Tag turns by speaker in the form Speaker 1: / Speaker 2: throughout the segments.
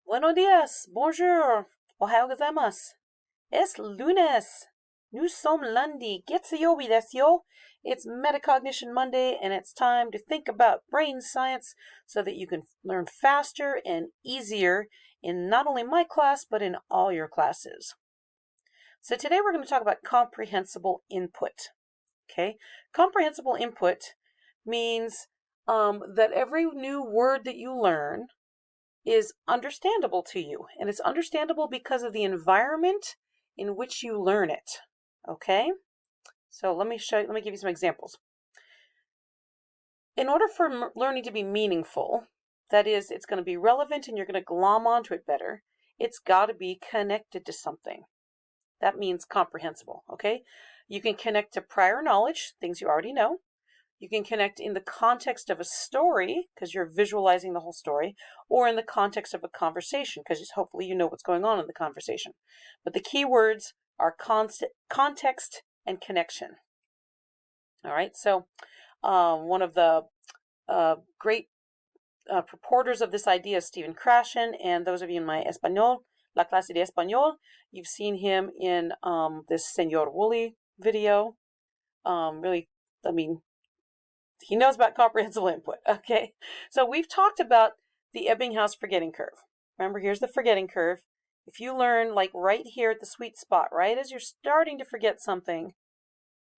Speaker 1: Buenos días, bonjour, ohayou gozaimasu. Es lunes. Nous sommes lundi. Getsuyobi desu yo. It's Metacognition Monday, and it's time to think about brain science so that you can learn faster and easier in not only my class, but in all your classes. So today we're going to talk about comprehensible input. Okay, comprehensible input means that every new word that you learn is understandable to you, and it's understandable because of the environment in which you learn it. Okay, so let me give you some examples. In order for learning to be meaningful, that is, it's going to be relevant and you're going to glom onto it better, it's got to be connected to something. That means comprehensible. Okay, you can connect to prior knowledge, things you already know. You can connect in the context of a story, because you're visualizing the whole story, or in the context of a conversation, because hopefully you know what's going on in the conversation. But the key words are context and connection. All right, so one of the great purporters of this idea is Stephen Krashen, and those of you in my Español, La Clase de Español, you've seen him in this Señor Woolley video. He knows about comprehensible input. Okay, so we've talked about the Ebbinghaus forgetting curve. Remember, here's the forgetting curve. If you learn like right here at the sweet spot, right as you're starting to forget something,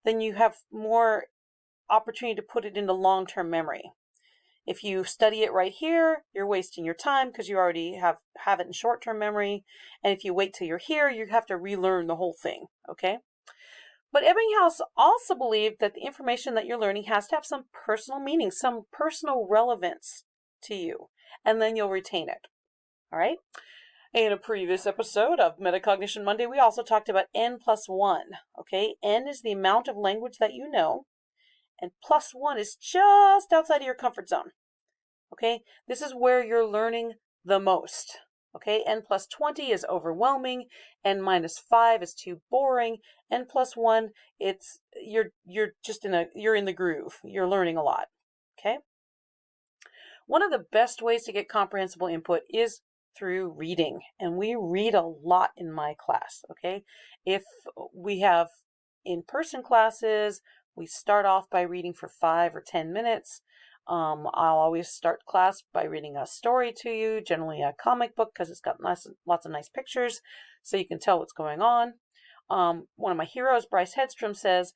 Speaker 1: then you have more opportunity to put it into long-term memory. If you study it right here, you're wasting your time because you already have it in short-term memory. And if you wait till you're here, you have to relearn the whole thing. Okay. But Ebbinghaus also believed that the information that you're learning has to have some personal meaning, some personal relevance to you, and then you'll retain it. All right? In a previous episode of Metacognition Monday, we also talked about N+1. Okay? N is the amount of language that you know, and +1 is just outside of your comfort zone. Okay? This is where you're learning the most. Okay, N+20 is overwhelming, N-5 is too boring, N+1, you're in the groove. You're learning a lot. Okay? One of the best ways to get comprehensible input is through reading, and we read a lot in my class. Okay? If we have in-person classes, we start off by reading for 5 or 10 minutes. I'll always start class by reading a story to you, generally a comic book, because it's got lots of nice pictures, so you can tell what's going on. One of my heroes, Bryce Hedstrom, says,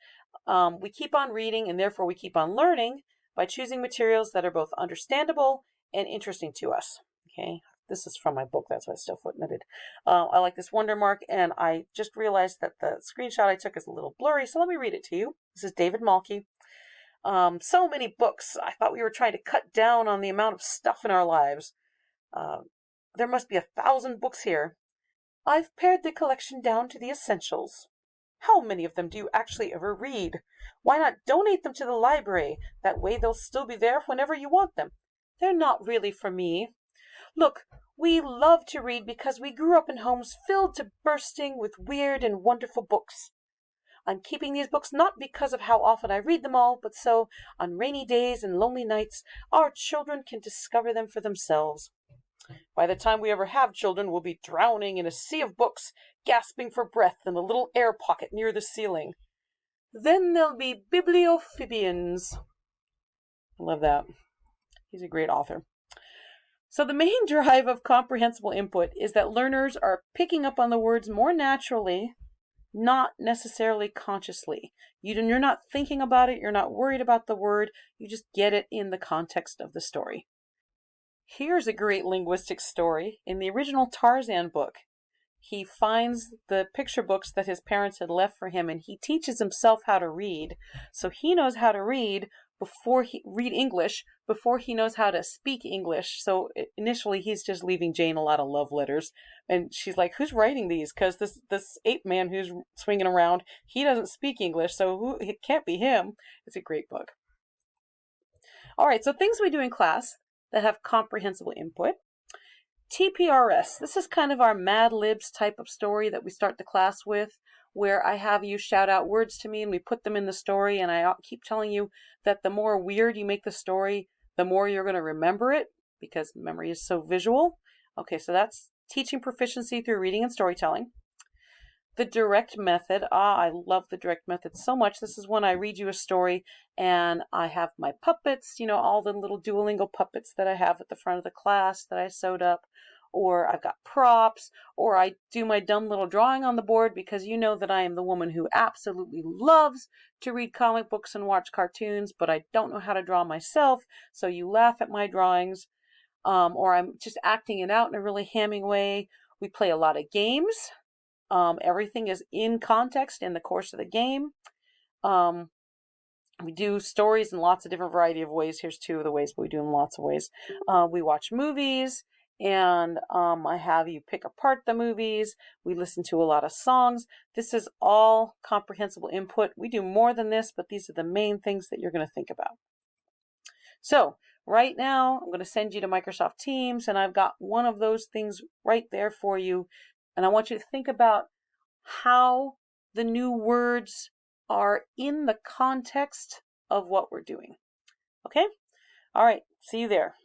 Speaker 1: we keep on reading and therefore we keep on learning by choosing materials that are both understandable and interesting to us. Okay, this is from my book, that's why it's still footnoted. I like this wonder mark, and I just realized that the screenshot I took is a little blurry, so let me read it to you. This is David Malky. So many books. I thought we were trying to cut down on the amount of stuff in our lives. There must be 1,000 books here. I've pared the collection down to the essentials. How many of them do you actually ever read? Why not donate them to the library? That way they'll still be there whenever you want them. They're not really for me. Look, we love to read because we grew up in homes filled to bursting with weird and wonderful books. I'm keeping these books not because of how often I read them all, but so, on rainy days and lonely nights, our children can discover them for themselves. By the time we ever have children, we'll be drowning in a sea of books, gasping for breath in a little air pocket near the ceiling. Then they'll be bibliophibians. I love that. He's a great author. So the main drive of comprehensible input is that learners are picking up on the words more naturally, not necessarily consciously. You're not thinking about it. You're not worried about the word. You just get it in the context of the story. Here's a great linguistic story. In the original Tarzan book, he finds the picture books that his parents had left for him, and he teaches himself how to read. So he knows how to read English before he knows how to speak English. So initially he's just leaving Jane a lot of love letters, and she's like, who's writing these? Because this ape man who's swinging around, he doesn't speak English, so it can't be him. It's a great book. All right, so things we do in class that have comprehensible input. TPRS, this is kind of our Mad Libs type of story that we start the class with, where I have you shout out words to me and we put them in the story, and I keep telling you that the more weird you make the story, the more you're going to remember it, because memory is so visual. Okay, so that's teaching proficiency through reading and storytelling. The direct method. I love the direct method so much. This is when I read you a story and I have my puppets, all the little Duolingo puppets that I have at the front of the class that I sewed up, or I've got props, or I do my dumb little drawing on the board because you know that I am the woman who absolutely loves to read comic books and watch cartoons, but I don't know how to draw myself, so you laugh at my drawings, or I'm just acting it out in a really hamming way. We play a lot of games. Everything is in context in the course of the game. We do stories in lots of different variety of ways. Here's 2 of the ways, but we do them in lots of ways. We watch movies, and I have you pick apart the movies. We listen to a lot of songs. This is all comprehensible input. We do more than this, but these are the main things that you're going to think about. So right now, I'm going to send you to Microsoft Teams, and I've got one of those things right there for you. And I want you to think about how the new words are in the context of what we're doing. Okay? All right. See you there.